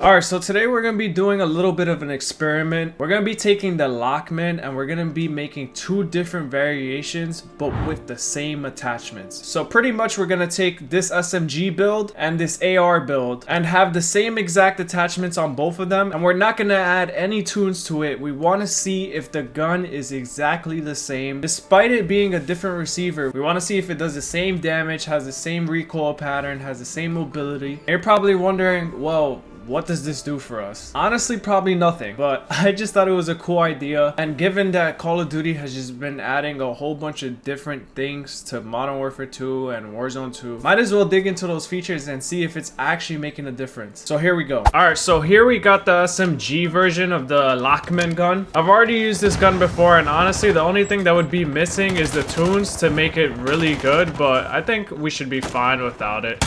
Alright, so today we're going to be doing a little bit of an experiment. We're going to be taking the Lachmann and we're going to be making two different variations, but with the same attachments. So pretty much we're going to take this SMG build and this AR build and have the same exact attachments on both of them. And we're not going to add any tunes to it. We want to see if the gun is exactly the same. Despite it being a different receiver, we want to see if it does the same damage, has the same recoil pattern, has the same mobility. And you're probably wondering, well, what does this do for us? Honestly, probably nothing, but I just thought it was a cool idea. And given that Call of Duty has just been adding a whole bunch of different things to Modern Warfare 2 and Warzone 2, might as well dig into those features and see if it's actually making a difference. So here we go. Alright, so here we got the SMG version of the Lachmann gun. I've already used this gun before, and honestly, the only thing that would be missing is the tunes to make it really good, but I think we should be fine without it.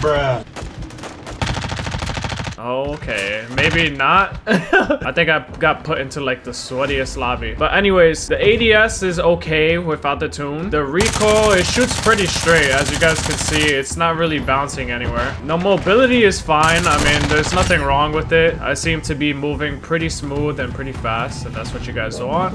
Bruh. Okay, maybe not. I think I got put into like the sweatiest lobby. But anyways, the ADS is okay without the tune. The recoil, it shoots pretty straight. As you guys can see, it's not really bouncing anywhere. No, mobility is fine. I mean, there's nothing wrong with it. I seem to be moving pretty smooth and pretty fast, and that's what you guys want.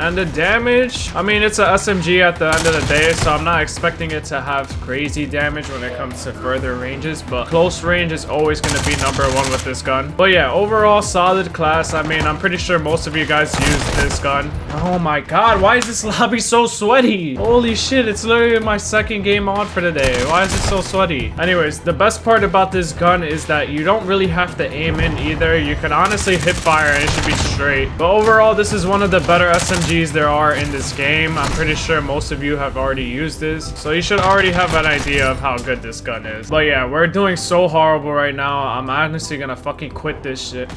And the damage, I mean, it's a SMG at the end of the day, so I'm not expecting it to have crazy damage when it comes to further ranges, but close range is always going to be #1 with this gun. But yeah, overall solid class. I mean, I'm pretty sure most of you guys use this gun. Oh my god, why is this lobby so sweaty? Holy shit, it's literally my second game on for the day. Why is it so sweaty? Anyways, the best part about this gun is that you don't really have to aim in either. You can honestly hit fire and it should be straight. But overall, this is one of the better SMGs there are in this game. I'm pretty sure most of you have already used this, so you should already have an idea of how good this gun is. But yeah, we're doing so horrible right now. I'm honestly gonna fucking quit this shit.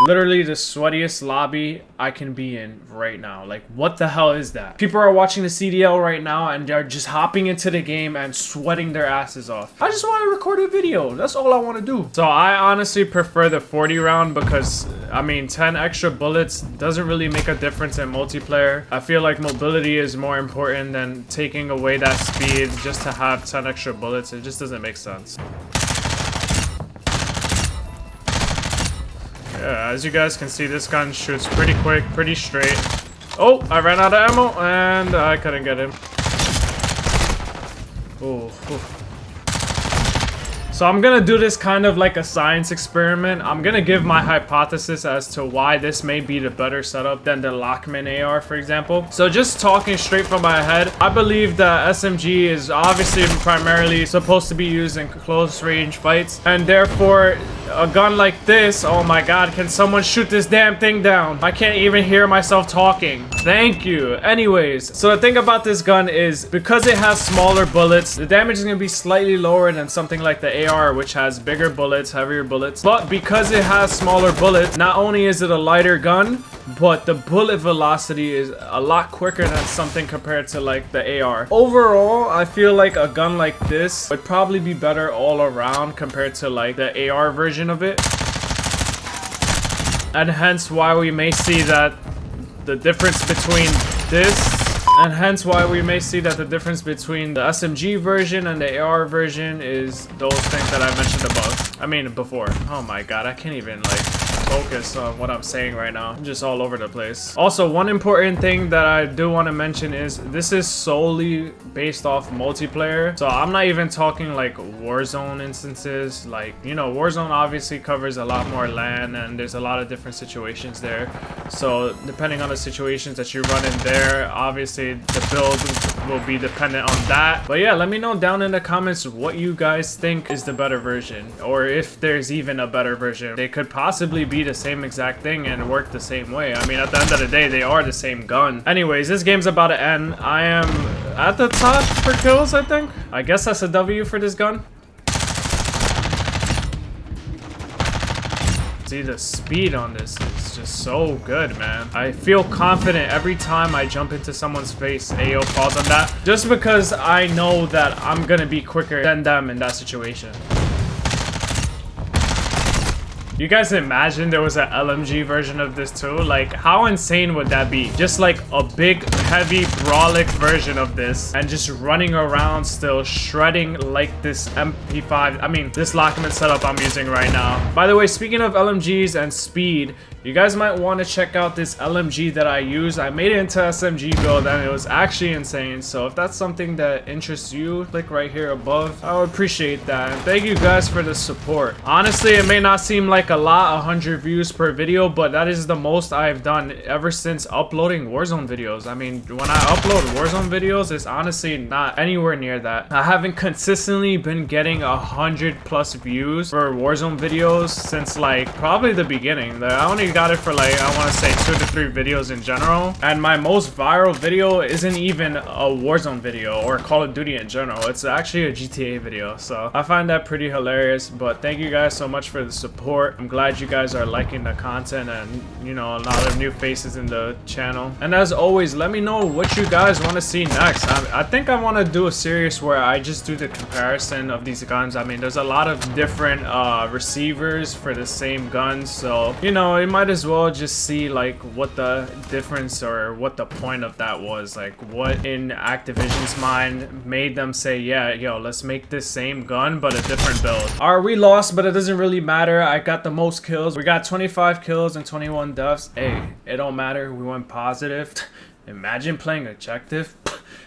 Literally the sweatiest lobby I can be in right now. Like, what the hell is that? People are watching the CDL right now and they're just hopping into the game and sweating their asses off. I just want to record a video. That's all I want to do. So I honestly prefer the 40 round because, I mean, 10 extra bullets doesn't really make a difference in multiplayer. I feel like mobility is more important than taking away that speed just to have 10 extra bullets. It just doesn't make sense. Yeah, as you guys can see, this gun shoots pretty quick, pretty straight. Oh, I ran out of ammo and I couldn't get him. Oh. So I'm gonna do this kind of like a science experiment. I'm gonna give my hypothesis as to why this may be the better setup than the Lachmann AR, for example. So just talking straight from my head, I believe that SMG is obviously primarily supposed to be used in close range fights, and therefore a gun like this, oh my god, can someone shoot this damn thing down? I can't even hear myself talking. Thank you. Anyways, so the thing about this gun is because it has smaller bullets, the damage is gonna be slightly lower than something like the AR, which has bigger bullets, heavier bullets. But because it has smaller bullets, not only is it a lighter gun, but the bullet velocity is a lot quicker than something compared to like the AR. Overall, I feel like a gun like this would probably be better all around compared to like the AR version of it. And hence why we may see that the difference between this And hence why we may see that the difference between the SMG version and the AR version is those things that I mentioned above. I mean, before. Oh my god, I can't even, like, focus on what I'm saying right now. I'm just all over the place. Also, one important thing that I do want to mention is this is solely based off multiplayer. So I'm not even talking, like, Warzone instances. Like, you know, Warzone obviously covers a lot more LAN, and there's a lot of different situations there. So depending on the situations that you run in there, obviously the build will be dependent on that. But yeah, let me know down in the comments what you guys think is the better version, or if there's even a better version. They could possibly be the same exact thing and work the same way. I mean, at the end of the day, they are the same gun. Anyways, this game's about to end. I am at the top for kills, I think. I guess that's a W for this gun. See, the speed on this is just so good, man. I feel confident every time I jump into someone's face. Ayo, pause on that. Just because I know that I'm gonna be quicker than them in that situation. You guys imagine there was an LMG version of this too? Like, how insane would that be? Just like a big, heavy, brawlic version of this, and just running around still shredding like this MP5. I mean, this Lachmann setup I'm using right now. By the way, speaking of LMGs and speed, you guys might want to check out this LMG that I use. I made it into SMG build and it was actually insane. So if that's something that interests you, click right here above. I would appreciate that. And thank you guys for the support. Honestly, it may not seem like a lot, 100 views per video, but that is the most I've done ever since uploading Warzone videos. I mean, when I upload Warzone videos, it's honestly not anywhere near that. I haven't consistently been getting 100+ views for Warzone videos since like probably the beginning. I only got it for like, I want to say 2 to 3 videos in general, and my most viral video isn't even a Warzone video or Call of Duty in general. It's actually a GTA video, so I find that pretty hilarious. But thank you guys so much for the support. I'm glad you guys are liking the content and, you know, a lot of new faces in the channel. And as always, let me know what you guys want to see next. I think I want to do a series where I just do the comparison of these guns. I mean, there's a lot of different receivers for the same guns, so, you know, it might as well just see like what the difference or what the point of that was, like what in Activision's mind made them say, yeah, yo, let's make this same gun but a different build. Alright, we lost, but it doesn't really matter. I got the most kills. We got 25 kills and 21 deaths. Hey, it don't matter. We went positive. Imagine playing objective.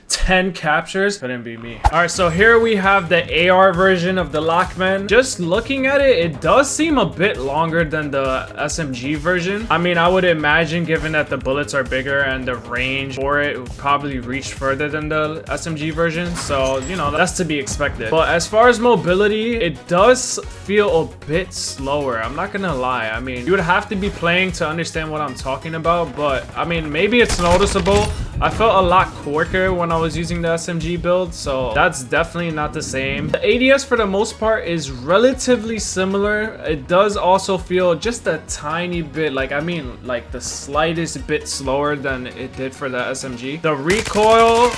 10 captures. Couldn't be me. All right, so here we have the AR version of the Lachmann. Just looking at it, it does seem a bit longer than the SMG version. I mean, I would imagine, given that the bullets are bigger and the range for it would probably reach further than the SMG version, so you know, that's to be expected. But as far as mobility, it does feel a bit slower. I'm not gonna lie. I mean, you would have to be playing to understand what I'm talking about, but I mean, maybe it's noticeable. I felt a lot quicker when I was using the SMG build, so that's definitely not the same. The ADS for the most part is relatively similar. It does also feel just a tiny bit, like, I mean, like the slightest bit slower than it did for the SMG. The recoil,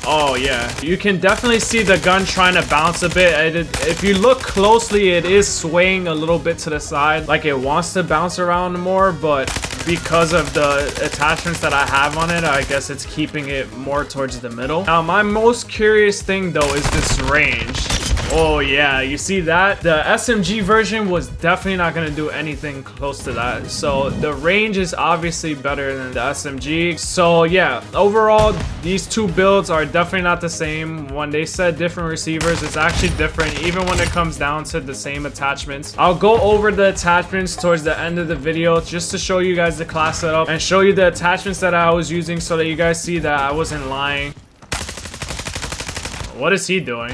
oh yeah, you can definitely see the gun trying to bounce a bit. If you look closely, it is swaying a little bit to the side, like it wants to bounce around more, but because of the attachments that I have on it, I guess it's keeping it more towards the middle. Now, my most curious thing though is this range. Oh yeah, you see that? The SMG version was definitely not going to do anything close to that. So the range is obviously better than the SMG. So yeah, overall, these two builds are definitely not the same. When they said different receivers, it's actually different even when it comes down to the same attachments. I'll go over the attachments towards the end of the video just to show you guys the class setup and show you the attachments that I was using so that you guys see that I wasn't lying. What is he doing?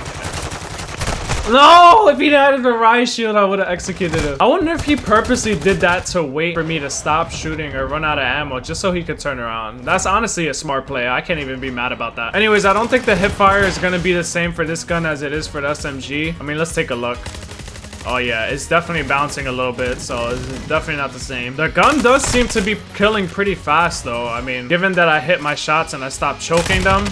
No! If he had the riot shield, I would have executed him. I wonder if he purposely did that to wait for me to stop shooting or run out of ammo just so he could turn around. That's honestly a smart play. I can't even be mad about that. Anyways, I don't think the hipfire is going to be the same for this gun as it is for the SMG. I mean, let's take a look. Oh yeah, it's definitely bouncing a little bit, so it's definitely not the same. The gun does seem to be killing pretty fast though. I mean, given that I hit my shots and I stopped choking them.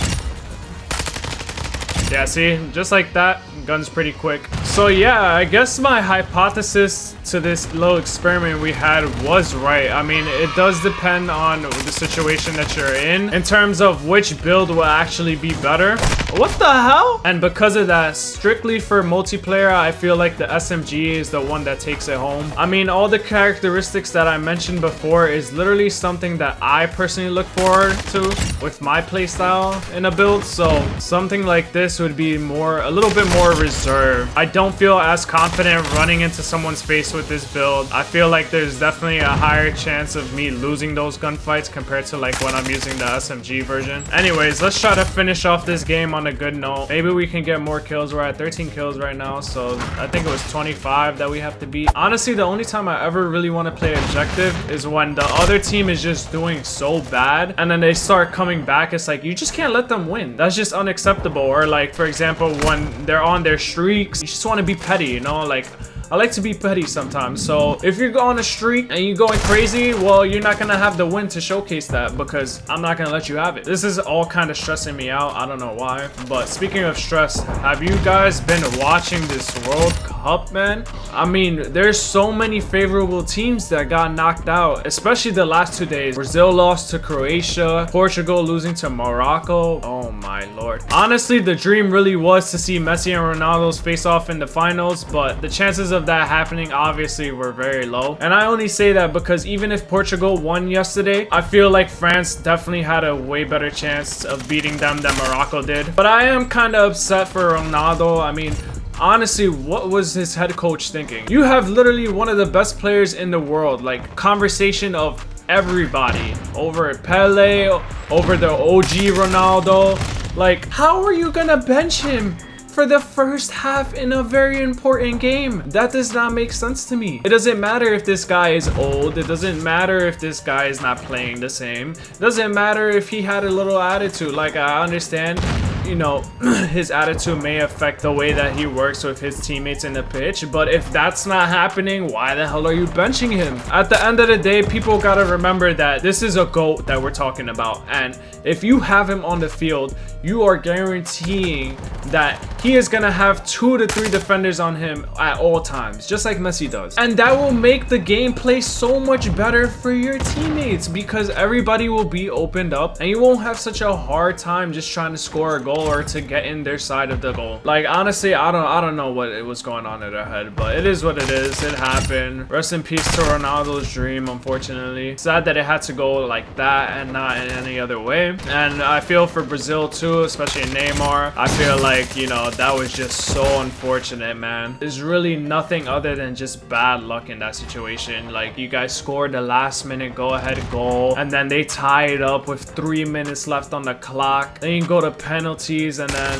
Yeah, see, just like that, gun's pretty quick. So yeah, I guess my hypothesis to this little experiment we had was right. I mean, it does depend on the situation that you're in terms of which build will actually be better. What the hell? And because of that, strictly for multiplayer, I feel like the SMG is the one that takes it home. I mean, all the characteristics that I mentioned before is literally something that I personally look forward to with my playstyle in a build. So something like this would be a little bit more reserved. I don't feel as confident running into someone's face with this build. I feel like there's definitely a higher chance of me losing those gunfights compared to like when I'm using the SMG version. Anyways, let's try to finish off this game on a good note. Maybe we can get more kills. We're at 13 kills right now, so I think it was 25 that we have to beat. Honestly, the only time I ever really want to play objective is when the other team is just doing so bad and then they start coming back. It's like, you just can't let them win. That's just unacceptable. Or like, for example, when they're on their streaks, you just want to be petty, you know? Like, I like to be petty sometimes. So if you're on a streak and you're going crazy, well, you're not gonna have the win to showcase that because I'm not gonna let you have it. This is all kind of stressing me out. I don't know why. But speaking of stress, have you guys been watching this World Cup? Cup, man. I mean, there's so many favorable teams that got knocked out, especially the last 2 days. Brazil lost to Croatia, Portugal losing to Morocco. Oh my lord. Honestly, the dream really was to see Messi and Ronaldo's face off in the finals, but the chances of that happening obviously were very low. And I only say that because even if Portugal won yesterday, I feel like France definitely had a way better chance of beating them than Morocco did. But I am kind of upset for Ronaldo. I mean, honestly, what was his head coach thinking? You have literally one of the best players in the world, like conversation of everybody, over Pele, over the OG Ronaldo. Like, how are you gonna bench him for the first half in a very important game? That does not make sense to me. It doesn't matter if this guy is old. It doesn't matter if this guy is not playing the same. It doesn't matter if he had a little attitude. Like, I understand, you know, his attitude may affect the way that he works with his teammates in the pitch, but if that's not happening, why the hell are you benching him? At the end of the day, people gotta remember that this is a GOAT that we're talking about, and if you have him on the field, you are guaranteeing that he is gonna have 2 to 3 defenders on him at all times, just like Messi does. And that will make the gameplay so much better for your teammates because everybody will be opened up and you won't have such a hard time just trying to score a goal or to get in their side of the goal. Like, honestly, I don't know what it was going on in their head, but it is what it is. It happened. Rest in peace to Ronaldo's dream, unfortunately. Sad that it had to go like that and not in any other way. And I feel for Brazil too, especially Neymar. I feel like, you know, that was just so unfortunate, man. There's really nothing other than just bad luck in that situation. Like, you guys scored the last minute go-ahead goal, and then they tie it up with 3 minutes left on the clock. Then you go to penalties, and then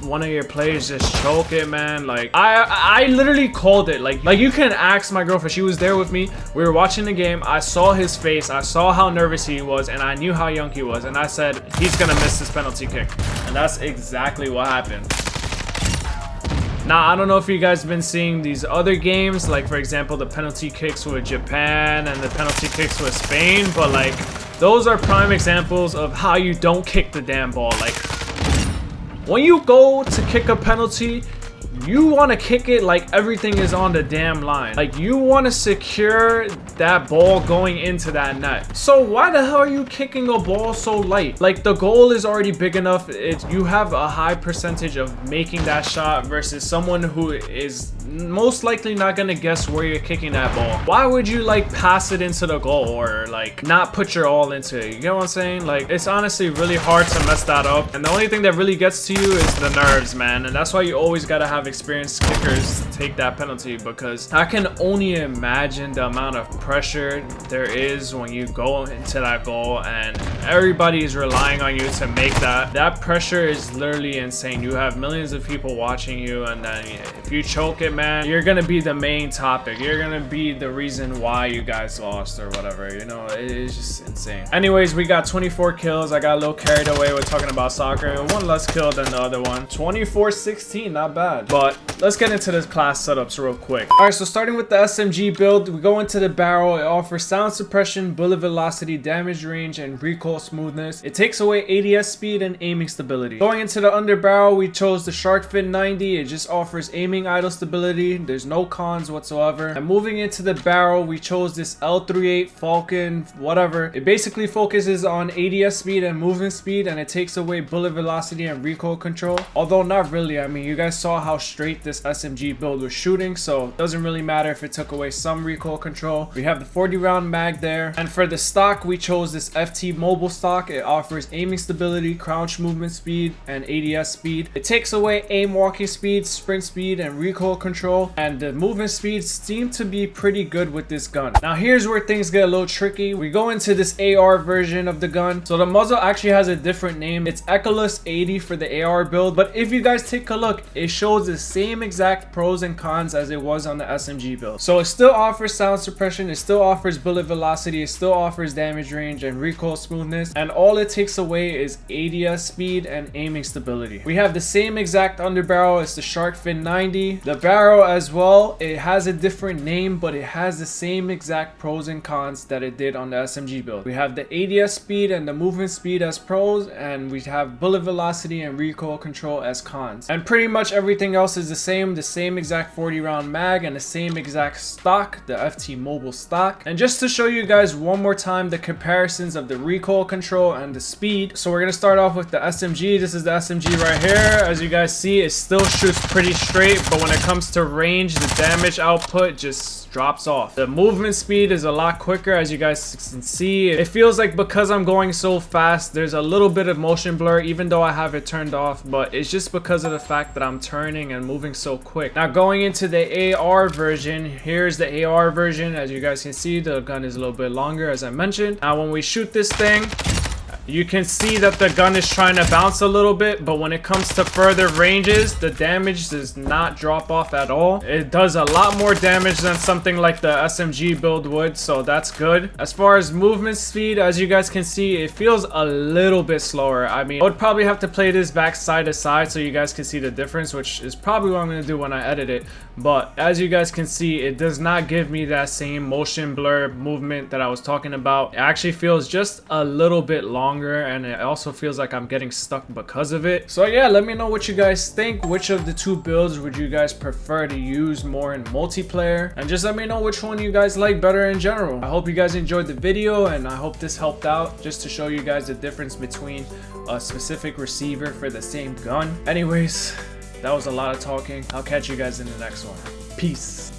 one of your players just choke it, man. Like, I literally called it. Like you can ask my girlfriend. She was there with me. We were watching the game. I saw his face. I saw how nervous he was, and I knew how young he was. And I said, he's gonna miss this penalty kick. And that's exactly what happened. Now, I don't know if you guys have been seeing these other games, like for example, the penalty kicks with Japan and the penalty kicks with Spain, but like, those are prime examples of how you don't kick the damn ball. Like, when you go to kick a penalty, you want to kick it like everything is on the damn line. Like, you want to secure that ball going into that net. So why the hell are you kicking a ball so light? Like, the goal is already big enough. You have a high percentage of making that shot versus someone who is most likely not gonna guess where you're kicking that ball. Why would you like pass it into the goal or like not put your all into it? You get what I'm saying? Like, it's honestly really hard to mess that up, and the only thing that really gets to you is the nerves, man. And that's why you always gotta have experienced kickers take that penalty, because I can only imagine the amount of pressure there is when you go into that goal and everybody is relying on you to make that pressure is literally insane. You have millions of people watching you, and then if you choke it, man, you're gonna be the main topic. You're gonna be the reason why you guys lost or whatever, you know. It is just insane. Anyways, we got 24 kills. I got a little carried away with talking about soccer. One less kill than the other one. 24-16, not bad. But let's get into this class setups real quick. All right, so starting with the SMG build, we go into the barrel. It offers sound suppression, bullet velocity, damage range, and recoil smoothness. It takes away ADS speed and aiming stability. Going into the underbarrel, we chose the Shark Fin 90. It just offers aiming idle stability. There's no cons whatsoever. And moving into the barrel, we chose this L38 Falcon, whatever. It basically focuses on ADS speed and movement speed, and it takes away bullet velocity and recoil control. Although not really. I mean, you guys saw how straight this SMG build was shooting, so it doesn't really matter if it took away some recoil control. We have the 40 round mag there. And for the stock, we chose this FT mobile stock. It offers aiming stability, crouch movement speed, and ADS speed. It takes away aim walking speed, sprint speed, and recoil control, and the movement speeds seem to be pretty good with this gun. Now here's where things get a little tricky. We go into this AR version of the gun. So the muzzle actually has a different name. It's Echolus 80 for the AR build, but if you guys take a look, it shows the same exact pros and cons as it was on the SMG build. So it still offers sound suppression, it still offers bullet velocity, it still offers damage range and recoil smoothness, and all it takes away is ADS speed and aiming stability. We have the same exact underbarrel as the Shark Fin 90. The barrel as well, it has a different name, but it has the same exact pros and cons that it did on the SMG build. We have the ADS speed and the movement speed as pros, and we have bullet velocity and recoil control as cons. And pretty much everything else is the same exact 40 round mag and the same exact stock, the FT Mobile stock. And just to show you guys one more time the comparisons of the recoil control and the speed, so we're gonna start off with the SMG. This is the SMG right here. As you guys see, it still shoots pretty straight, but when it comes to range, the damage output just drops off. The movement speed is a lot quicker, as you guys can see. It feels like because I'm going so fast, there's a little bit of motion blur even though I have it turned off, but it's just because of the fact that I'm turning and moving so quick. Now going into the AR version, here's the AR version. As you guys can see, the gun is a little bit longer, as I mentioned. Now when we shoot this thing, you can see that the gun is trying to bounce a little bit, but when it comes to further ranges, the damage does not drop off at all. It does a lot more damage than something like the SMG build would, so that's good. As far as movement speed, as you guys can see, it feels a little bit slower. I mean, I would probably have to play this back side to side so you guys can see the difference, which is probably what I'm going to do when I edit it. But as you guys can see, it does not give me that same motion blur movement that I was talking about. It actually feels just a little bit longer, and it also feels like I'm getting stuck because of it. So yeah, let me know what you guys think. Which of the two builds would you guys prefer to use more in multiplayer? And just let me know which one you guys like better in general. I hope you guys enjoyed the video, and I hope this helped out just to show you guys the difference between a specific receiver for the same gun. Anyways, that was a lot of talking. I'll catch you guys in the next one. Peace.